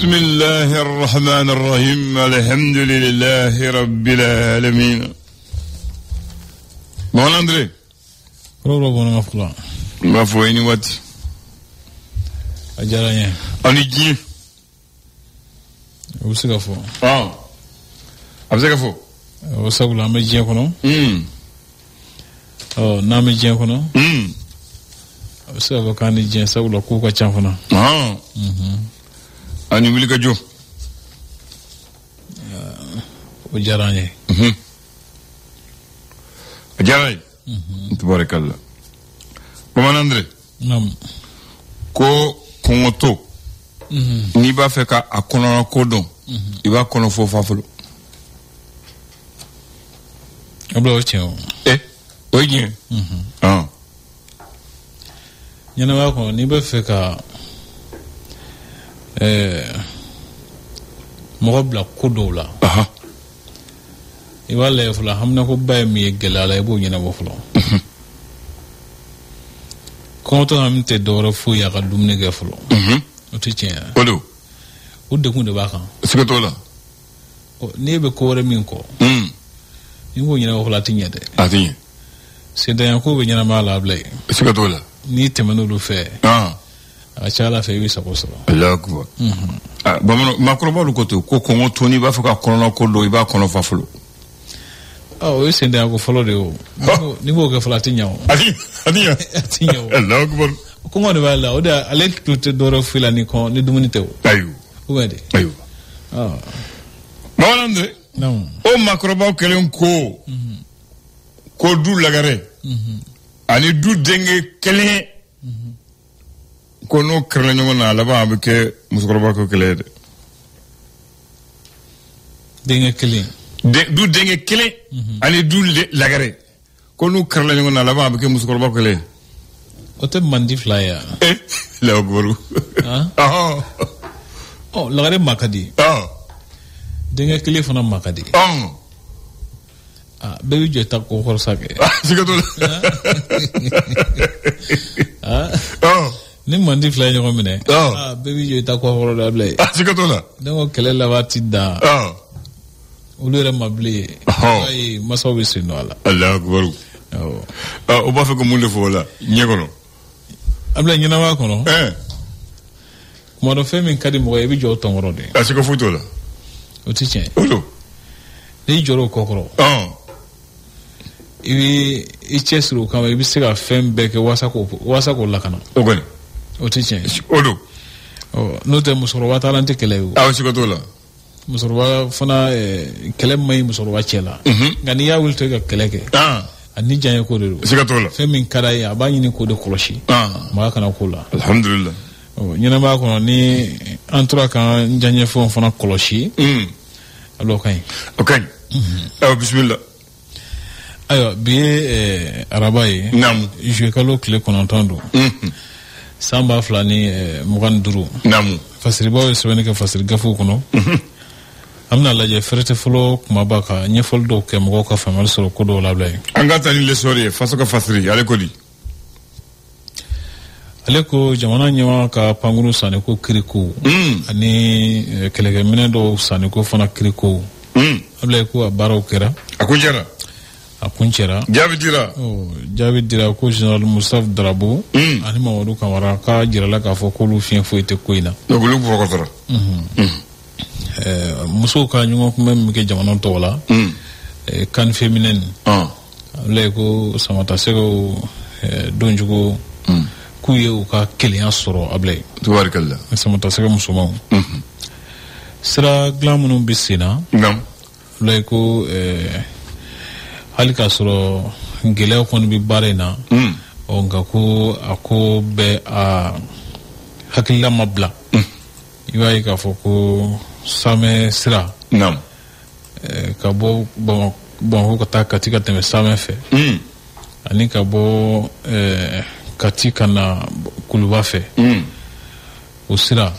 بسم الله الرحمن الرحيم الحمد لله رب العالمين. Bon André. Pro bon ngafla. Ma fo ni wati. Ajaranya. Ani ji. Usika fo. Ah. Abseka fo. Osagula me je kono. Oh, na me je kono. Osagula kan je sagula ku ka chanfona. Ah. Ani milika jo. Ajaranya. Ajaray. Tabarakallah. Comment André? Nam. Ko kongoto. Ni ba fe ka akono ko don. Iba kono fo fafolo. Ablo cheo. Oye. Ah. Nyana wa ko ni ba fe ka mo bla ko do la. Aha. Iba le fula hamna ko bay mi gelala ibo nyana bo fulo. Konto hamte doro fu ya ka dumne ge fulo. O tichen. Odo. O de kunde ba kan. Sikatola. O ne be ko re min ko. Ingo nyana bo fula tinya de. Atinya. Senda yanko be nyana mala blay. Sikatola. Ni temanu lu fe. Ah. Achala fe wi sakoso. Allah akbar. Ah, bamano makroba lu koto ko kongoto ni ba fe ka kono ko do iba kono fafolo. Oh, ese nda ko follow de o. Ni bo ke fala tinya o. Adiya. Tinya o. Allah akbar. Ko ngone wala o da ale tutte doro fila ni ko ni dumuni te o. Ayu. O wede. Ayu. Ah. Mawlande. Non. O makroba kelen ko. Ko du lagare. Ani du denge kelen. Ko no krele ngona la ba ke musokroba ko kele de. Denge kelen. Du denge kele ani du lagare ko nu karla ngona la ba ke musukor kele o te mandi flyer la goru oh lagare makadi denge kele fana makadi baby je ta ko khorsake sigato ni mandi flyer ngo mine baby je ta ko khoro da blay sigato la donc kele la wati da ulure mabli ay masawi sino ala Allah akbar o ba fe ko munde fo la nyegono abla nyina wa kono mo do fe min kadi mo e bi jo tongoro de asiko futo la o tichen odo ni joro kokoro ibi ichesru kama ibi siga fembe ke wasako la kana ogoni o tichen odo no te musoro wa talante kele asiko to la musoro fana kele mai musoro chela ngani ya wulte ga keleke ani janye ko de sikatola femin kada ya ba nyini ko de koloshi ma kana kula alhamdulillah nyina ba ko ni antura kan janye fo fana koloshi alo kay okay bismillah ayo bi arabaye nam je kalo kle konontando samba flani muganduru nam fasiri bawo sebene ka fasiri gafu kono amna laje ferete folo kuma baka nyefol do ke mo ko famal soro ko do lablay angata ni le sori faso ka fasiri ale ko di ale ko jamana nyawa ka pangunu sane ko kriko ani kelege minen do sane ko fana kriko ablay ko baro kera akunjera jabi dira ko general Mustapha Darabo ani Mamadou Kamara ka jirala ka fo ko lu fien fo ite koina dogulu ko ko tara muso ka nyugo ko mem ke jamana to wala kan féminine le ko samata sego donjugo kuye o ka kelen soro ablay tabarakallah samata sego musulman sira glamunu bisina nam le ko halika soro ngele ko bi barena o ngako ako be a hakilla mabla iwa ka foko same sira nam ka bo bon ko ta katika teme same fe ani ka bo katika na kuluba fe o sira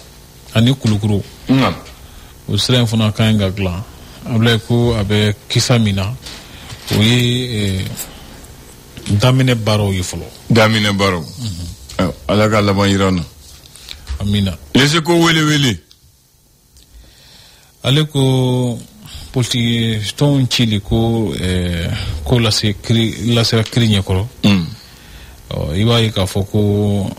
ani kulukuru o sira fona kan ga gla able ko abe kisamina o ye damine baro yifolo damine baro ala ka laban yirana amina lese ko wele ale ko politique ton chili ko ko la se kri nyakoro iba yi ka foko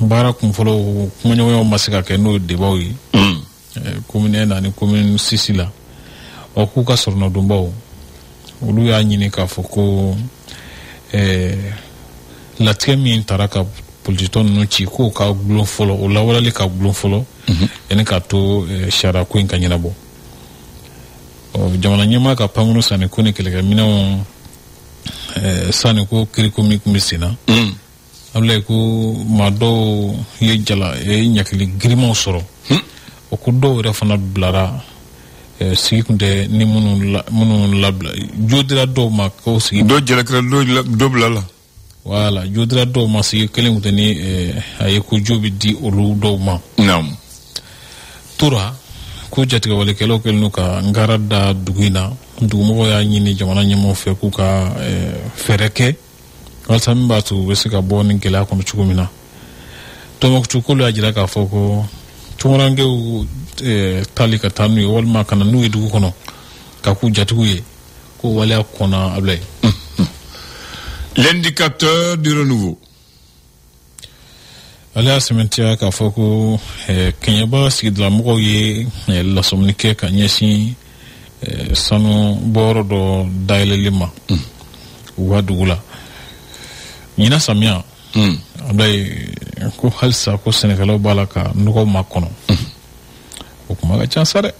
bara kun folo kunyo masika ke no debawi commune na ni commune sisila o ku ka sorno dumbaw olu ya nyini ka foko la temi taraka politique no chi ko ka glon folo o la wala le ka glon folo ene ka to shara ko en kanyina bo jamana nyema ka pangunu sane ko ne kele mina sane ko kiriko misina amle ko mado ye jala e nyakli grimo soro o ko do refana blara sikunde ni munun labla jodira do ma ko sigi do jala kra do blala wala jodira do ma sigi kelen ni ay ko jobi di olu do ma nam tura ko jatiga wala kelo kelnu ka ngarada dugina dugumo ya nyini jamana nyemo fe ku ka fereke walta mbatu wesika boni gela ko chugumina to mo chukulu ajira ka foko tumurange talika tanu wal ma kana nu dugu kono ka ku jatigu ye ko wala kona ablay l'indicateur du renouveau ala sementia ka foko kenyaba sigidla mo ye la somnike ka nyesi sanu boro do daile lima wadugula nyina samia ablay ko halsa ko senegalo balaka nuko makono o kuma ga chansare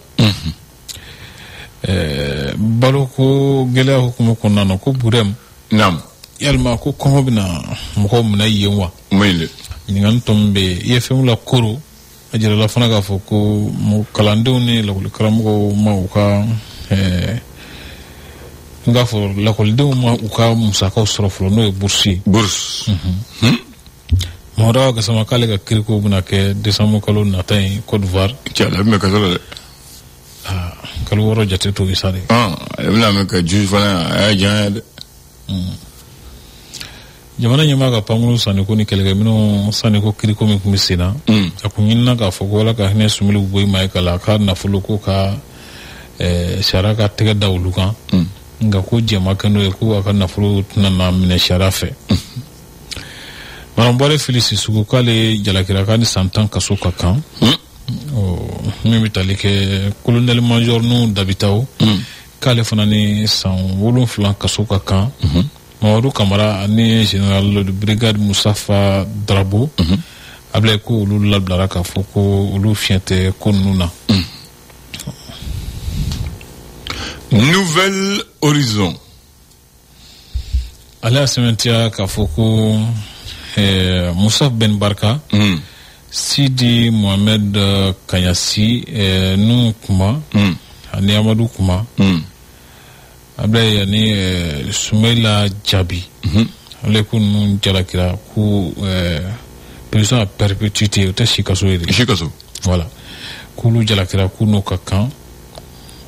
balo ko gela hukumu konano ko burem nam yalma ko komo bina mo na yenwa moyle ngan tombe yefem la koro ajira la fana ga foko mo kalando ni la karamu ma uka ngafo la koldo ma uka musaka usroflo no bursi bourse mora ga sama kale ga kiriko buna ke desamo kalo na tay Côte d'Ivoire tiala me ka sala kalo woro jate to isare la me ka ju fana ay jande jamana nyama ga pangulu sane ko ni kelga mino sane ko kiriko mi kumisina akunyina ga fogo la ga hne sumulu boy mai kala ka na fuluko ka sharaka tega dawluka nga ko jema kanu ko aka na fulu tunana mine sharafe marambare filisi sugu kale jalakira kani santan kasuka kan mimi talike colonel major nu dabitaw kale fanani san wolon flan kasuka kan Maodo Kamara ani général de brigade Moussafa Drabo ablay ko ulu lablara ka foko ulu fiente konuna Nouvel horizon ala sementia ka foko Moussa Ben Barka Sidi Mohamed Kanyasi nu kuma ani Amadou kuma ablay yani Soumaila Djabi ale ko nun jalakira ku prison à perpétuité te shikaso voilà kulu jalakira ku no kakan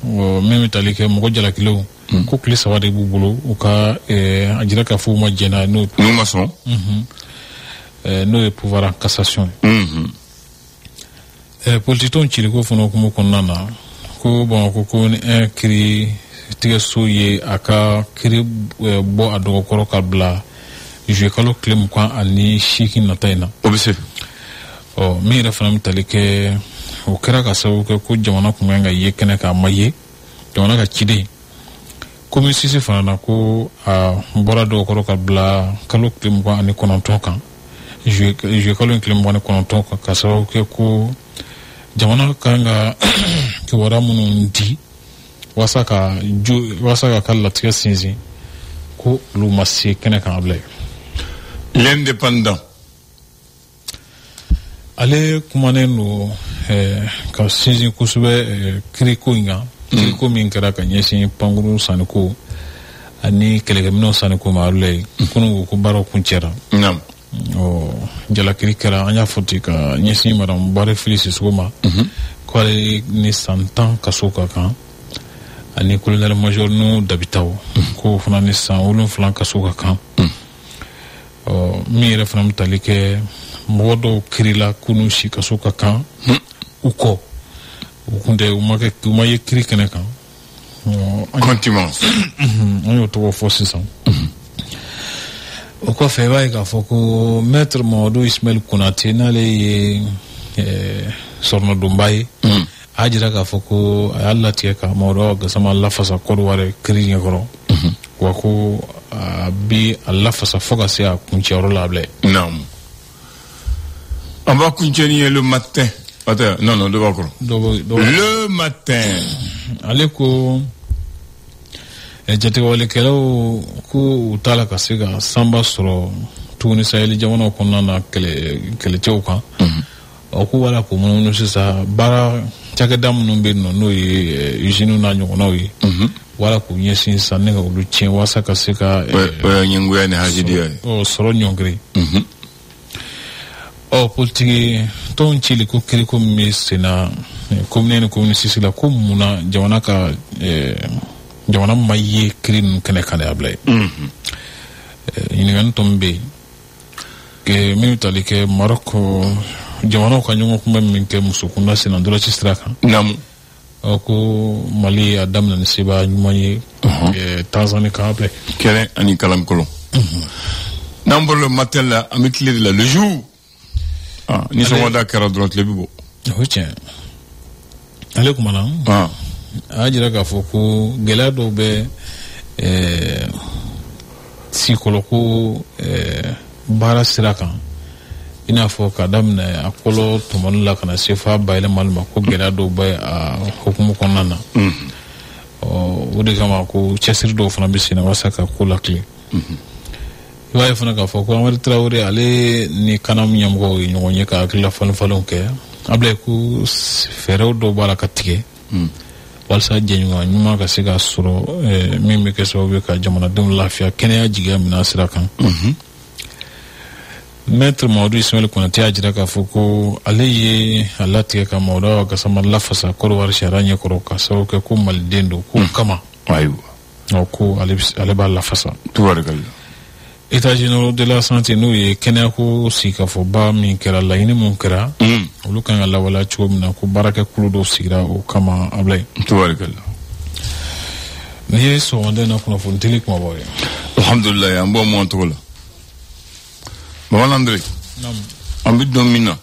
même talike mo jalakilo ko kle sawade bu bolo o ka ajira ka fu ma jena no maçon no pouvoir en cassation politique chili ko fono ko ko nana ko bon ko ni écrit tiga soye aka kiri bo adogo koro kabla je kalo klem kwa ani shiki na taina obise mi refana mitalike o kera ka sabu ko jamana kuma nga yekene ka maye jamana ka chide komi sisi fana na ko bora do koro kabla kalo klem kwa ani kononton kan je kalo klem kwa ani kononton ka sabu ko jamana ka nga ke wara munu ndi wasaka kala tiga sinzi ko lu masi kene kan ablay l'indépendant ale kumane no ka sinzi kusube kriko inga kriko min kara ka nyesi panguru saniko ani kelege mino saniko marule kunu ko baro kunchera nam jala krikara anya foti ka nyesi maram bare filisi sugoma ko ni santan kasuka kan ani colonel major nu dabitaw ko fana ni san wolon flan kasuka kan mi yɛrɛ fana tali kɛ mɔgɔ dɔw kirila kunu si kasuka kan uko kunde uma ye kiri kɛnɛ kan contumace an y'o tɔgɔ fɔ sisan o kɔfɛ i b'a ye k'a fɔ ko maître Mamadu Ismail Konate n'ale ye sɔrɔnadonba ye a jira k'a fɔ ko a y'a latigɛ ka Mamadu Gasama lafasa Kɔdiwari kiri ɲɛkɔrɔ wa ko a bi a lafasa fo ka se a kuncɛyɔrɔ la bilen. Non. On va continuer le matin. Attends, non, le matin. Ale ko jatigɛwalekɛlaw ko u t'a la ka se ka sanba sɔrɔ tuguni Sahɛli jamanaw kɔnɔna na kɛlɛcɛw kan ko wala ko munumunu sisan baara cakɛda minnu bɛ yen nɔ n'o ye usine n'a ɲɔgɔnnaw ye wala k'u ɲɛsin sisan ne ka olu tiɲɛ walasa ka se ka ɲɛngoya ni hasidiya ye sɔrɔ ɲɔngiri politiki tɔnw cili ko kiriko min bɛ sen na komine ni komine sisi la ko munna jamana ka jamana ma ye kiri ninnu kɛnɛ kan a bila ye ɲininkali tɔ min bɛ yen minnu tali kɛ Marɔku jamanaw ka ɲɔgɔn kunbɛ min kɛ musokunda senandolaci sira kan ko Mali a daminɛ ni seba ɲuman ye Tanzanie kan a bila kɛlɛ ani kalankolon n'an bɔra le matin la an bɛ tile de la le jour ni sɔgɔmada kɛra dɔrɔn tile bɛ bɔ o tiɲɛ ale kumana a y'a jira k'a fɔ ko gɛlɛya dɔw bɛ sikoloko baara sira kan i n'a fɔ ka daminɛ a kɔlɔ tɔmɔni la ka na se f'a bayɛlɛmali ma ko gɛlɛya dɔw bɛ a hukumu kɔnɔna na o de kama ko cɛsiri dɔw fana bɛ sen na walasa ka ko lakile i b'a ye fana k'a fɔ ko Amadu Tarawele ale ni Kanamu ɲɛmɔgɔw ye ɲɔgɔn ye ka hakilila falen-falenw kɛ a bila ko fɛɛrɛw dɔw b'a la ka tigɛ walasa jɛɲɔgɔnya ɲuman ka se ka sɔrɔ min bɛ kɛ sababu ye ka jamanadenw lafiya kɛnɛya jigiya minɛ sira kan Maître Mamadu Ismail Konate y'a jira k'a fɔ ko ale ye a latigɛ ka Mamadu Gasama lafasa Kɔdiwari sariya ɲɛkɔrɔ ka sababu kɛ ko maliden don ko kama ko ale b'a lafasa États généraux de la santé n'o ye kɛnɛyako sigikafɔba min kɛra laɲini min kɛra olu kan ka lawaleya cogo min na ko baarakɛkulu dɔw sigira o kama Ablaye nin ye sɔgɔmada in na kunnafonidili kumabaw ye alhamdulilayi an b'o mɔn cogo la Maman André an bɛ don min na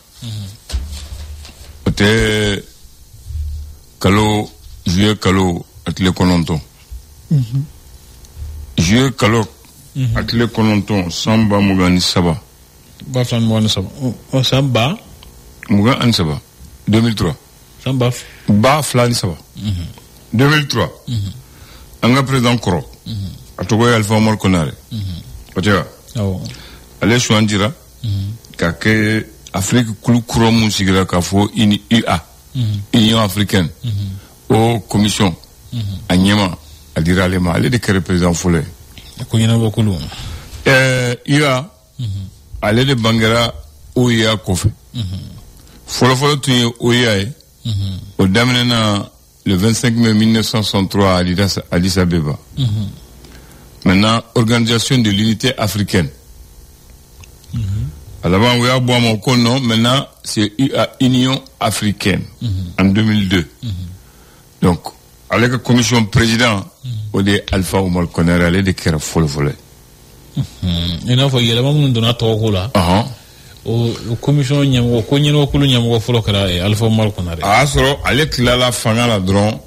o tɛ kalo juillet kalo a tile 9 juillet kalo a tile 9 san 2023 ba fila ni 23 san ba 23 2003 san ba fila ni 3 2003 an ka président kɔrɔ a tɔgɔ ye Alpha Omar Konare o tɛ wa ale suwandira ka kɛ Afrique kulu kura mun sigira k'a fɔ UA Union africaine o commission a ɲɛma a dira ale ma ale de kɛra président fɔlɔ ye ko ɲɛnabɔ kulu UA ale de bangera OEA kɔfɛ fɔlɔfɔlɔ tun ye OEA ye o daminɛna le 25 mai 1963 à Addis Abeba maintenant organisation de l'unité africaine à l'avant on a bon mon non maintenant c'est Union africaine en 2002 donc avec la commission président o de Alpha Omar Konare ale de kɛra fɔlɔfɔlɔ i n'a fɔ yɛlɛma minnu donna tɔgɔko la o commission ɲɛmɔgɔ ko ɲɛnabɔkulu ɲɛmɔgɔ fɔlɔ kɛra Alpha Omar Konare a y'a sɔrɔ ale tilala fanga la dɔrɔn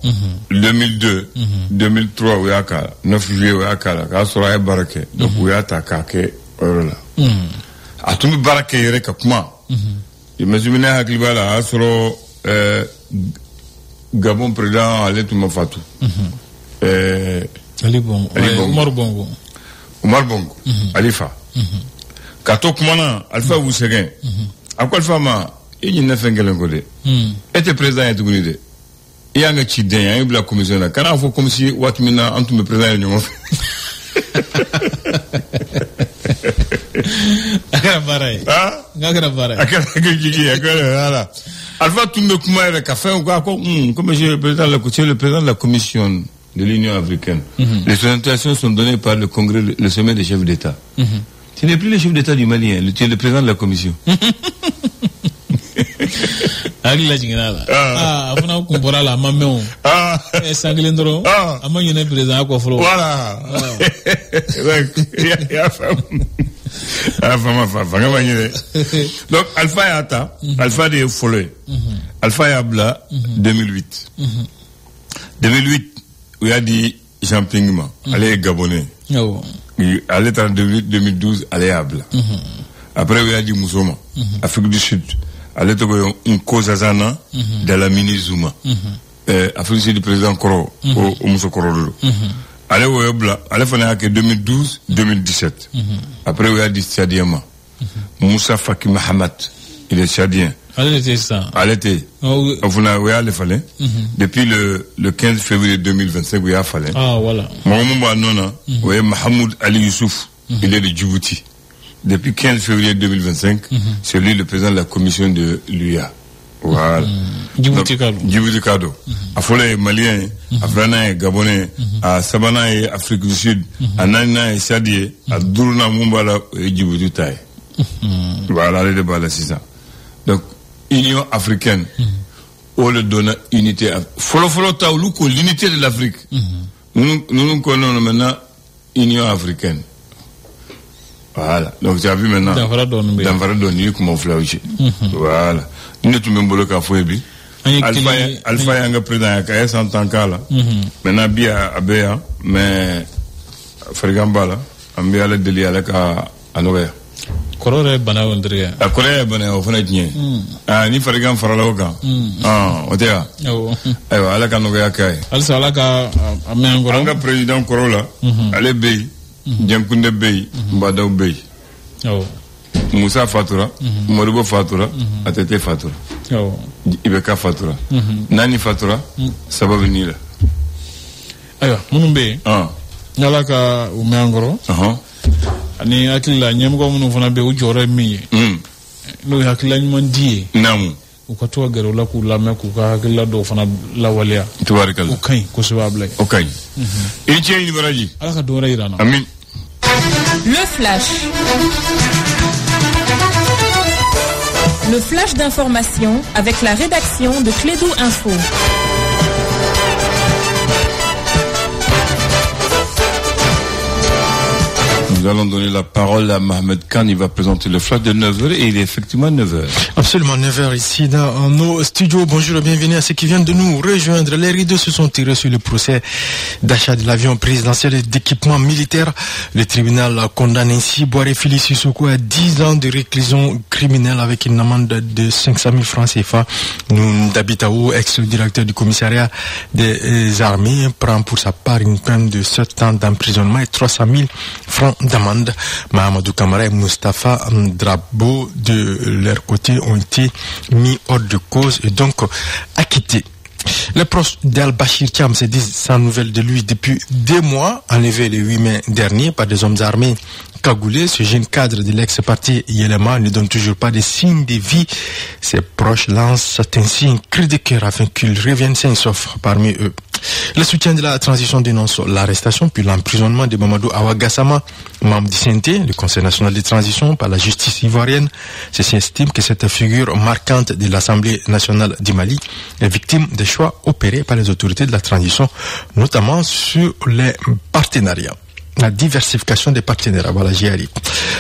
2002 2003 o y'a k'a la 9 juillet o y'a k'a la k'a sɔrɔ a ye baara kɛ donc o y'a ta k'a kɛ o yɔrɔ la a tun bɛ baara kɛ yɛrɛ ka kuma ne hakili b'a la a y'a sɔrɔ Gabon président ale tun ma fatu Umar Bongo Alifa ka to kuma na Alifa y'u sɛgɛn a ko Alifa ma i ɲinɛ fɛn kelen ko dɛ e tɛ président ye tuguni dɛ i y'an ka ciden ye an y'i bila commission na kana fɔ comme si waati min na an tun bɛ président ye ɲɔgɔn fɛ a kɛra baara ye a kɛra jigi ye a kɛra Alpha tun bɛ kuma yɛrɛ ka fɛn k'a ko comme je suis le président de la commission de l'Union africaine les orientations sont données par le congrès le sommet des chefs d'État tu n'es plus le chef d'État du Mali tu es le président de la commission Ali la jingina la afuna kumpora la mameo sanglendro amanya ne président ko fro voilà ya fama donc Alpha Yata Alpha de Folloy Alpha Yabla 2008 où il y a dit Jean Pingma allez gabonais allez en 2012 allez Abla après il y a dit Mousoma Afrique du Sud allez une cause azana de la mini Zuma Afrique du Sud président Koro au Moussa Koro allez au Abla allez faire que 2012 2017 après il y a dit Tchadiama Moussa Faki Mahamat il est tchadien. Elle était ça. Elle était. Vous n'avez fallu. Depuis le 15 février 2025, il a fallu. Ah, voilà. Mohamed Nona, Mahamoud Ali Youssouf, il est de Djibouti. Depuis 15 février 2025, c'est lui le président de la commission de l'UIA. Voilà. Djibouti Kado. Djibouti Kado. À Folé, Malien, à Frana, Gabonais, à Sabana et Afrique du Sud, à Nana et Chadie, à Dourna Mumbala et Djibouti Taï. Voilà, les débats là, c'est ça. Donc, Union africaine, on le donne unité. Follow taoulou que l'unité de l'Afrique. Nous connaissons maintenant Union africaine. Voilà. Donc, tu as vu maintenant. Dans le donner comme on fait. Voilà. Nous sommes même bloqués à Fouébi. Alpha Yanga président à KS en tant qu'ala. Maintenant, Bia Abea, mais Fergambala, Ambia le délit à la Nouvelle. Korore bana wondria a korore bana o fana tiɲɛ ni farigan farala o kan o tɛ wa ayiwa ala ka nɔgɔya k'a ye halisa ala ka a mɛn kɔrɔ an ka président kɔrɔ la ale bɛ yen Jɛnkunde bɛ yen Mbadaw bɛ yen Musa fatura Modibo fatura Atete fatura Ibeka fatura Nani fatura sababu ni la ayiwa minnu bɛ yen ni ala ka o mɛn kɔrɔ ani hakili la ɲɛmɔgɔ minnu fana bɛ u jɔyɔrɔ ye min ye n'o ye hakilila ɲuman di ye u ka to ka gɛrɛ u la k'u lamɛn k'u ka hakilila dɔw fana lawaleya tubaarikala o ka ɲi kosɛbɛ Ablaye o ka ɲi i ni ce i ni baraji ala ka dɔwɛrɛ yira an na amin le flash d'information avec la rédaction de Clédou Info. Nous allons donner la parole à Mohamed Khan. Il va présenter le flash de 9h et il est effectivement 9h. Absolument 9h ici dans nos studios. Bonjour et bienvenue à ceux qui viennent de nous rejoindre. Les rideaux se sont tirés sur le procès d'achat de l'avion présidentiel d'équipement militaire. Le tribunal condamne ainsi Boiré Félix Sissoko à 10 ans de réclusion criminelle avec une amende de 500 000 francs CFA. Dabitao, ex-directeur du commissariat des armées, prend pour sa part une peine de 7 ans d'emprisonnement et 300 000 francs d'amende. Mahamadou Kamara et Mustafa Drabo de leur côté ont été mis hors de cause et donc acquittés. Les proches d'Al-Bashir Thiam se disent sans nouvelles de lui depuis 2 mois, enlevé le 8 mai dernier par des hommes armés cagoulés. Ce jeune cadre de l'ex-parti Yelema ne donne toujours pas de signe de vie. Ses proches lancent ainsi un cri de cœur afin qu'ils reviennent sains et saufs parmi eux. Le soutien de la transition dénonce l'arrestation puis l'emprisonnement de Mamadou Awa Gassama, membre du CNT, le Conseil national de transition, par la justice ivoirienne. Ceci estime que cette figure marquante de l'Assemblée nationale du Mali est victime des choix opérés par les autorités de la transition, notamment sur les partenariats. La diversification des partenaires, voilà, j'y arrive.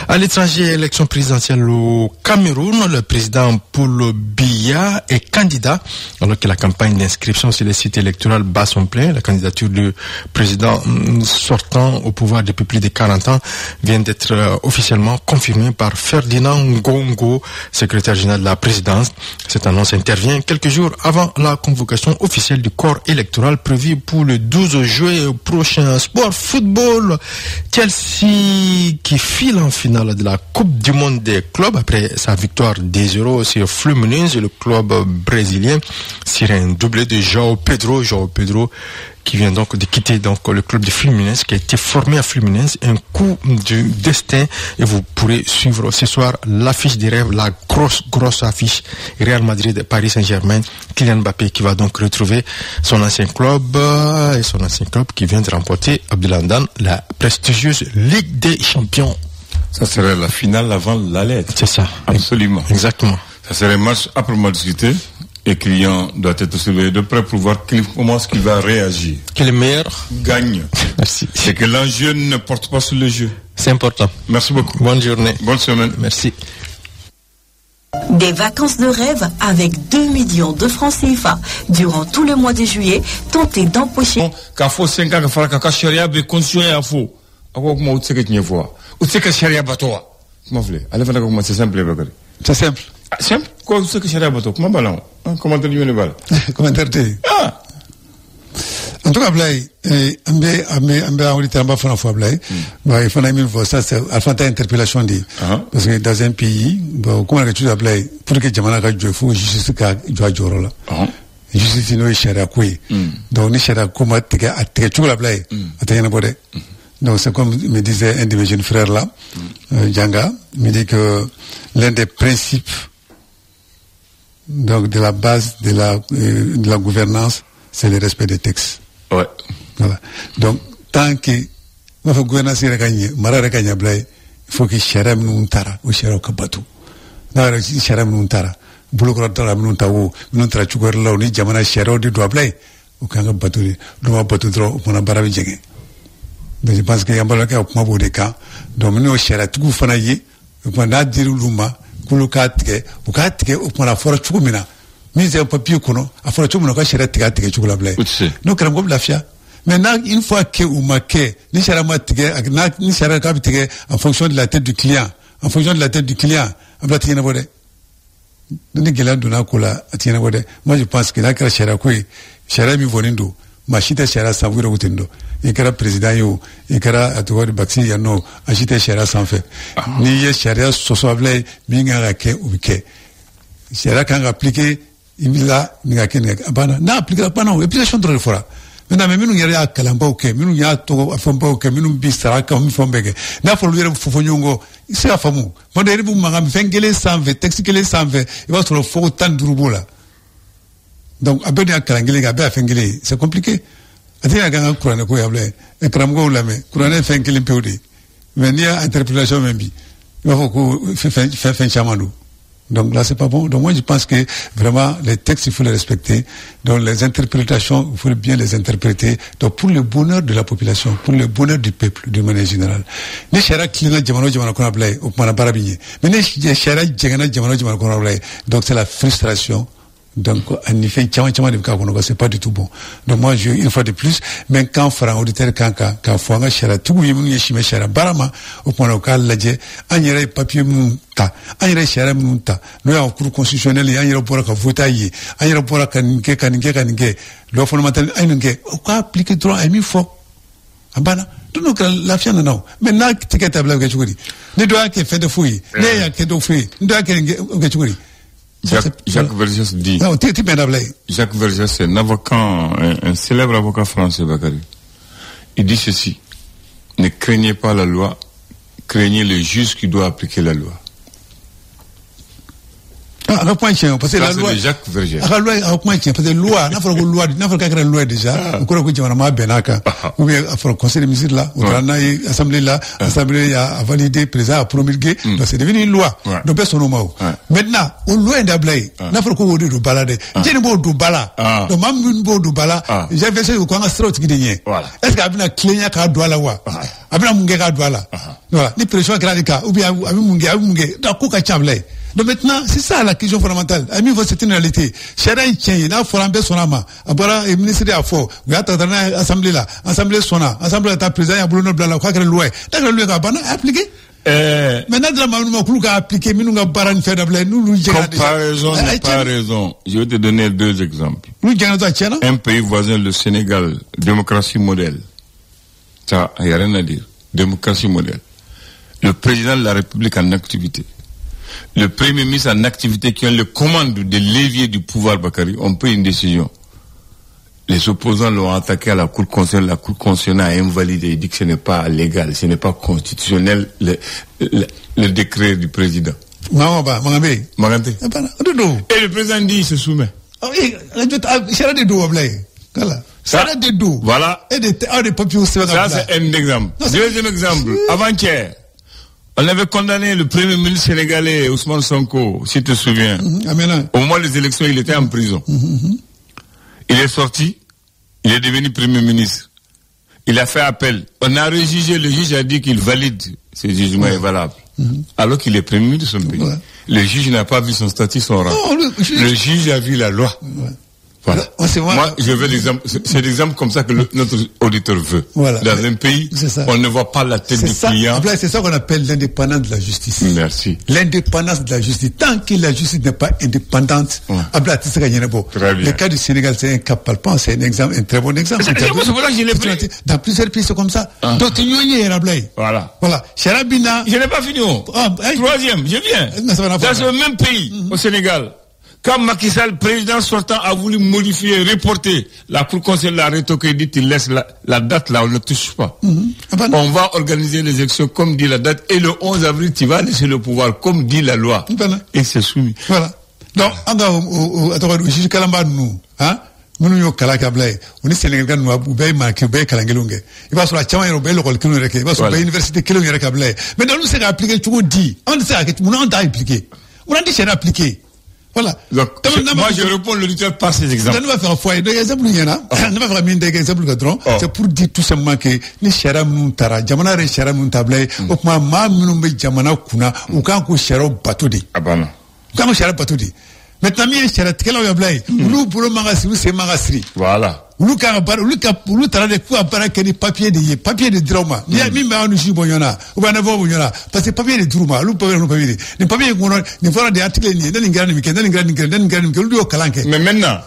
À l'étranger, élection présidentielle au Cameroun, le président Paul Biya est candidat, alors que la campagne d'inscription sur les sites électoraux bat son plein. La candidature du président sortant au pouvoir depuis plus de 40 ans vient d'être officiellement confirmée par Ferdinand Ngongo, secrétaire général de la présidence. Cette annonce intervient quelques jours avant la convocation officielle du corps électoral prévu pour le 12 juillet prochain. Sport, football, Chelsea qui file en finale de la Coupe du Monde des clubs après sa victoire 2-0 sur Fluminense, le club brésilien, sur un doublé de João Pedro qui vient donc de quitter donc le club de Fluminense, qui a été formé à Fluminense, un coup du destin. Et vous pourrez suivre ce soir l'affiche des rêves, la grosse affiche Real Madrid, Paris Saint-Germain, Kylian Mbappé qui va donc retrouver son ancien club qui vient de remporter Abdelandan, la prestigieuse Ligue des Champions. Ça serait la finale avant la lettre. C'est ça. Absolument. Exactement. C'est les matchs âprement discutés et client doit être surveillé de près pour voir comment est-ce qu'il va réagir. Que le meilleur gagne. Merci. C'est que l'enjeu ne porte pas sur le jeu. C'est important. Merci beaucoup. Bonne journée. Bonne semaine. Merci. Des vacances de rêve avec 2 millions de francs CFA durant tout le mois de juillet. Tentez d'empocher. Quand faut 5 ans, quand charia be condition ya fo. Ako kuma utseke kinye fo. Utseke charia bato. Comment vous voulez? Allez faire comment c'est simple Bakary. C'est simple. Simple. Quoi utseke charia bato? Comment balon? Comment tu le bal? Comment t'es? Ah. En tout cas, Blay, ambe auditeur m'a fait un fois Blay. Bah, il faut une fois ça, c'est à fin interpellation dit. Parce que dans un pays, bon, comment est-ce que tu as Blay pour que Jamana ga jouer faut justice ka joie joro là. Justice no sharia kui. Donc ni sharia comment te ga te tu la Blay. Atayana bode. Donc c'est comme me disait un de mes jeunes frères là, Djanga, me dit que l'un des principes donc de la base de la gouvernance, c'est le respect des textes. Ouais. Voilà. Donc, tant que ma fa gouvernance gagner, mara gagner blay, il faut que sharam nous tara ou sharam kabatu. Na sharam nous tara. Bulo ko tara nous tawo, nous tara chugor law ni jamana sharo di do blay. O kanga batu, do ma batu tro mona barabi jege. Donc je pense que yambala ka kuma bo de ka. Donc nous shara tugu fana yi, ko na diru luma, kulu katke, o katke o mona fora chugumina. Mise un papier kono a fora chumu ka shara tiga tiga chukula blay no kram go lafia maintenant une fois que ou marqué ni shara ma tiga ni shara ka tiga en fonction de la tête du client abla tiga na bode ni gela dona kola tiga na bode moi je pense que la kra shara ko shara mi vonindo machita shara savuro gutindo et kara président yo et kara atwadi baxi ya no achite shara sans fait ni ye shara soso blay minga ka ke ubike shara kan appliquer imila ninga abana na appliquer abana application de fora maintenant minu yara kalamba oke minu ya to afamba oke minu bisara ka mi fombege na folo yere fofonyongo c'est afamu monde ribu manga fengele 120 texte kele 120 il va sur le faux tan durubula donc abedi akalangele ga ba fengele c'est compliqué atia ga kurane ko yable ekram go lame kurane fengele peudi mais ni interprétation même bi il faut que fait chamando. Donc là, c'est pas bon. Donc moi, je pense que vraiment, les textes, il faut les respecter. Donc les interprétations, il faut bien les interpréter. Donc pour le bonheur de la population, pour le bonheur du peuple, d'une manière générale. Les chara klina jamano kona blay, au mana barabigné. Mais les chara jamano kona blay. Donc c'est la frustration. Donc, en effet, c'est pas du tout bon. Donc, moi, une fois de plus, même quand Franck auditeur, quand Fouanga Chara, tout le monde est Chara, Barama, au point local, la dje, agnere papier munta, agnere Chara munta, nous avons cours constitutionnel, agnere pour la votaille, agnere pour la kanike, le fondamental, agnere, au cas appliqué trop, a mis fort. Abana, tout nous, la fiane, non. Maintenant, ticket à blague, ne doit que faire de fouilles, ne y'a que de fouilles, ne doit que Jacques Vergès dit. Non, Jacques Vergès, c'est un avocat, un célèbre avocat français, Bakary. Il dit ceci: ne craignez pas la loi, craignez le juge qui doit appliquer la loi. Ah, parce que la loi. Jacques Vergès. La loi, parce que la loi, n'a pas de loi déjà. On croit que tu vas m'amener Benaka. Ou bien, il faut le conseil de ministres là, ou bien, l'assemblée là, l'assemblée a validé, président a promulgué. Donc c'est devenu une loi. Donc personne n'a pas. Maintenant, au loin d'Ablay, n'a pas qu'on veut balade. J'ai une bonne bala. Donc même une bonne bala. J'ai fait ça au Congrès qui est est-ce qu'il y a une clé à doit la voix? Abna Mungera doit là. Voilà. Les pressions graniques, ou bien, Mungé, d'accord, Kachablay. Donc maintenant, c'est ça la question fondamentale. Ami, c'est une réalité. Chara y tient, il a forambe sonama. Abara, le ministre de Afo, il y a dans l'assemblée là, assemblée sona, assemblée de président, il y a Bruno Blanc, quoi que le loi. D'accord, le loi a appliqué. Maintenant, de la manière dont a appliqué, nous n'avons pas une fête nous comparaison, pas raison. Je vais te donner 2 exemples. Un pays voisin, le Sénégal, démocratie modèle. Ça, il n'y a rien à dire. Démocratie modèle. Le président de la République en activité. Le premier ministre en activité qui a le commande des leviers du pouvoir Bakary, on pris une décision. Les opposants l'ont attaqué à la Cour constitutionnelle. La Cour constitutionnelle a invalidé. Il dit que ce n'est pas légal, ce n'est pas constitutionnel le décret du président. Magandé. Et le président dit il se soumet. Voilà. Ça c'est un exemple. Deuxième exemple. Avant-hier, On avait condamné le premier ministre sénégalais, Ousmane Sonko, si tu te souviens. Au moment des élections, il était en prison. Il est sorti, il est devenu premier ministre. Il a fait appel. On a rejugé, le juge a dit qu'il valide ce jugement est valable. Alors qu'il est premier ministre de son pays. Le juge n'a pas vu son statut, son rang. Le juge a vu la loi. Voilà. Moi, je veux l'exemple. C'est l'exemple comme ça que notre auditeur veut. Voilà. Dans un pays, on ne voit pas la tête du client. C'est ça qu'on appelle l'indépendance de la justice. Merci. L'indépendance de la justice. Tant que la justice n'est pas indépendante, le cas du Sénégal, c'est un cas palpant, c'est un exemple, un très bon exemple. Dans plusieurs pays, c'est comme ça. Donc, voilà. Voilà. Charabina. Je n'ai pas fini. Troisième, je viens. Dans ce même pays, au Sénégal. Quand Macky Sall, président sortant, a voulu modifier, reporter, la Cour constitutionnelle l'a retoqué, dit il laisse la date là, on ne touche pas. On va organiser les élections comme dit la date, et le 11 avril, tu vas laisser le pouvoir comme dit la loi. Et c'est soumis. Voilà. Donc, au juge Kalamba, nous, nous sommes Kalakablay, on est Sénégal, nous avons marqué Kalangelunge. Il va sur la Chama, il va sur il va sur l'université Kilongerekablay. Mais dans nous, c'est appliqué, tout dit. On sait que nous avons appliqué. On a dit c'est appliqué. Voilà. Donc, moi, je réponds l'auditeur par ces exemples. On va faire un foyer. Donc, exemple, il y en a. On va faire un exemple, c'est pour dire tout simplement que les charam nous tara, jamana re charam nous tablé, au point, ma mounoumbe jamana kuna, ou quand on charo batudi. Ah ben non. Quand on charo batudi. Maintenant, il y a un charat, quel est le nous, pour le magasri, c'est magasri. Voilà. Nous, tara de quoi apparaît que des papiers de drama. Il y a même un jus boyona, ou bien un boyona, parce que papier de drama, nous papier, les papiers qu'on a, les voilà des articles, mais maintenant,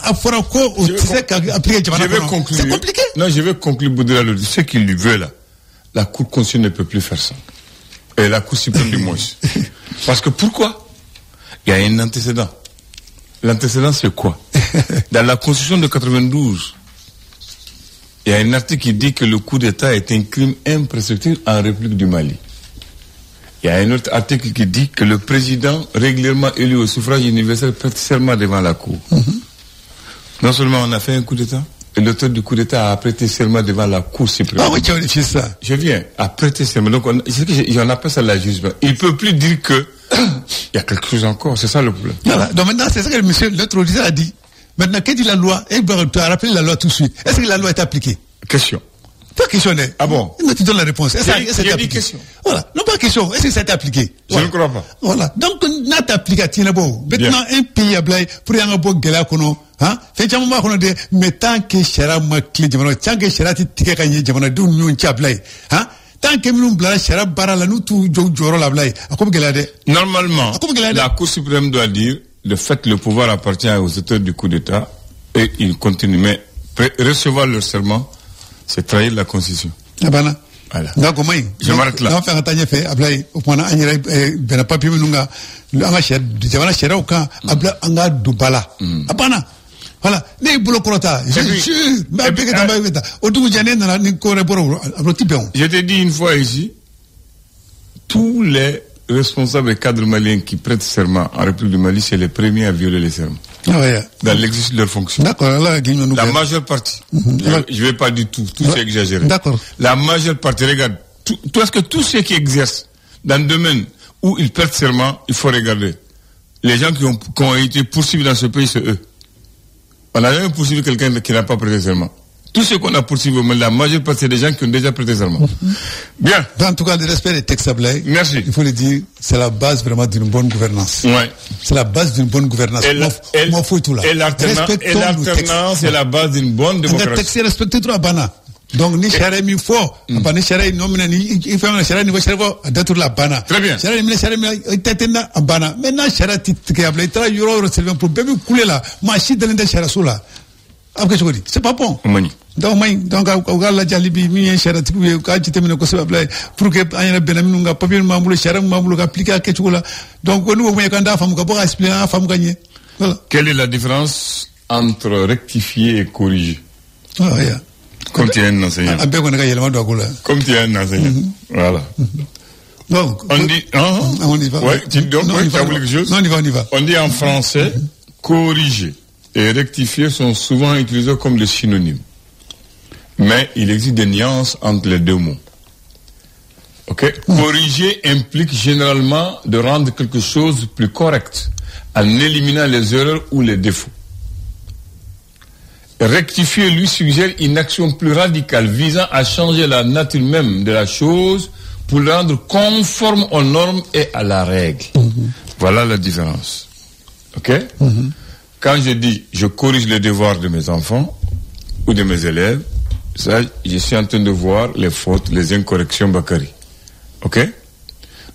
à Forako, c'est compliqué. Non, je vais conclure, Boudra, ce qu'il lui veut là. La Cour constitutionnelle ne peut plus faire ça. Et la Cour suprême du moins. Parce que pourquoi? Il y a un antécédent. L'antécédent, c'est quoi? Dans la Constitution de 92, il y a un article qui dit que le coup d'État est un crime imprescriptible en République du Mali. Il y a un autre article qui dit que le président régulièrement élu au suffrage universel prête serment devant la Cour. Non seulement on a fait un coup d'État, et l'auteur du coup d'État a prêté serment devant la Cour suprême. Ah oui, tu as vérifié ça. Je viens à prêter serment. Donc, j'en appelle ça la jugement. Il ne peut plus dire que il y a quelque chose encore, c'est ça le problème. Voilà. Donc maintenant, c'est ça que le monsieur, l'autre auditeur a dit. Maintenant, qu'est-ce que dit la loi? Tu as rappelé la loi tout de suite. Est-ce que la loi est appliquée? Question. Pas questionner. Ah bon? Tu donnes la réponse. Est-ce que c'est appliqué? Question. Voilà. Non, pas question. Est-ce que c'est appliqué? Je ne crois pas. Voilà. Donc, n'a appliqué, tiens, bon. Maintenant, un pays a blé, pour y avoir un bon gala, fait un moment qu'on a dit, mais tant que Chara m'a clé, tant que Chara t'es gagné, d'où nous y a blé, tant que nous blâme Chara barala, nous tout, joro la blé. Normalement, la Cour suprême doit dire, le fait que le pouvoir appartient aux auteurs du coup d'État, et ils continuent, mais recevoir leur serment, c'est trahir la Constitution. Ah ben là. Voilà. Je m'arrête là. On va faire un tanya fait, ablay, au point ben papier menunga, l'anga cher, jamana cher au camp, ablay anga dubala. Abana. Voilà. Les boulots crota. Je t'ai dit une fois ici, tous les responsables et cadres maliens qui prêtent serment en République du Mali, c'est les premiers à violer les serments. Ah ouais. Dans l'exercice de leur fonction. D'accord, là, la majeure partie. Je vais pas dire tout c'est exagéré. D'accord. La majeure partie, regarde, est-ce que tous ceux qui exercent dans le domaine où ils prêtent serment, il faut regarder. Les gens qui ont été poursuivis dans ce pays, c'est eux. On n'a jamais poursuivi quelqu'un qui n'a pas prêté serment. Tout ce qu'on a poursuivi, la majeure partie, c'est des gens qui ont déjà prêté serment. Bien. En tout cas, le respect des textes ablés. Merci. Il faut le dire, c'est la base vraiment d'une bonne gouvernance. Ouais. C'est la base d'une bonne gouvernance. Moi, faut tout là. Et l'alternance, c'est la base d'une bonne démocratie. Le texte est respecté tout à bana. Donc, ni chere mi fo, ni chere nomina ni ifama chere ni chere datur la bana. Très bien. Chere mi tetena bana. Maintenant chere tikable tra yoro reserve pour bébé couler là. Machi de l'inde chere soula. Après je dis, c'est pas bon. Donc la jalibi mi chere tikube ka jitemine ko sebable pour que ayana benami nga papier mamulu chere mamulu appliquer quelque chose là. Donc nous on kanda femme ko expliquer femme gagner. Voilà. Quelle est la différence entre rectifier et corriger? Ah yeah. Comme tu es un enseignant. Comme tu es un enseignant. Voilà. Donc, on dit, on y va. Ouais, quelque chose. Non, on y va. On dit en français, corriger et rectifier sont souvent utilisés comme des synonymes. Mais il existe des nuances entre les deux mots. Ok. Corriger implique généralement de rendre quelque chose plus correct en éliminant les erreurs ou les défauts. Rectifier lui suggère une action plus radicale visant à changer la nature même de la chose pour la rendre conforme aux normes et à la règle. Voilà la différence. Ok? Quand je dis je corrige les devoirs de mes enfants ou de mes élèves, ça, je suis en train de voir les fautes, les incorrections Bakary. Ok?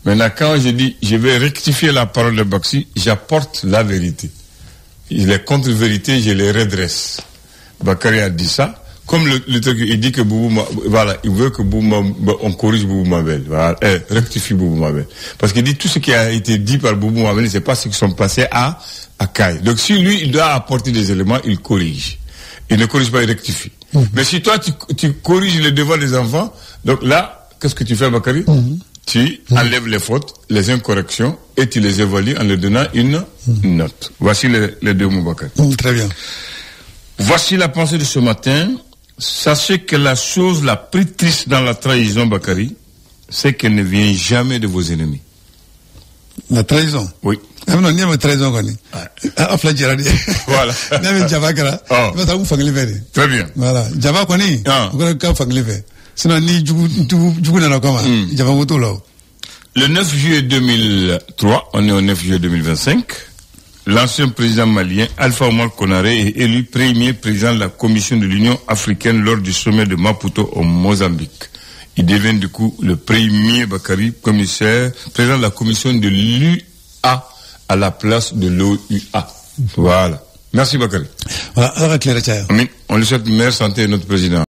Maintenant, quand je dis je vais rectifier la parole de Baxi, j'apporte la vérité. Les contre-vérités, je les redresse. Bakary a dit ça. Comme le truc, il dit que Boubou, voilà, il veut que Boubou, on corrige Boubou Mabel. Voilà, rectifie Boubou Mabel. Parce qu'il dit tout ce qui a été dit par Boubou Mabel, c'est pas ce qui sont passés à Kaye. Donc si lui, il doit apporter des éléments, il corrige. Il ne corrige pas, il rectifie. Mais si toi, tu corriges les devoirs des enfants, donc là, qu'est-ce que tu fais, Bakary? Tu enlèves les fautes, les incorrections, et tu les évalues en leur donnant une note. Voici les deux mots, Bakary. Très bien. Voici la pensée de ce matin. Sachez que la chose la plus triste dans la trahison, Bakary, c'est qu'elle ne vient jamais de vos ennemis. La trahison? Oui. Ah non, il y a une trahison. Voilà. Très bien. Voilà. Java Koni, sinon, ni le 9 juillet 2003, on est au 9 juillet 2025, l'ancien président malien Alpha Omar Konaré est élu premier président de la Commission de l'Union africaine lors du sommet de Maputo au Mozambique. Il devient du coup le premier Bakary commissaire, président de la Commission de l'UA à la place de l'OUA. Voilà. Merci Bakary. Voilà, alors Claire Chaya. On lui souhaite meilleure santé à notre président.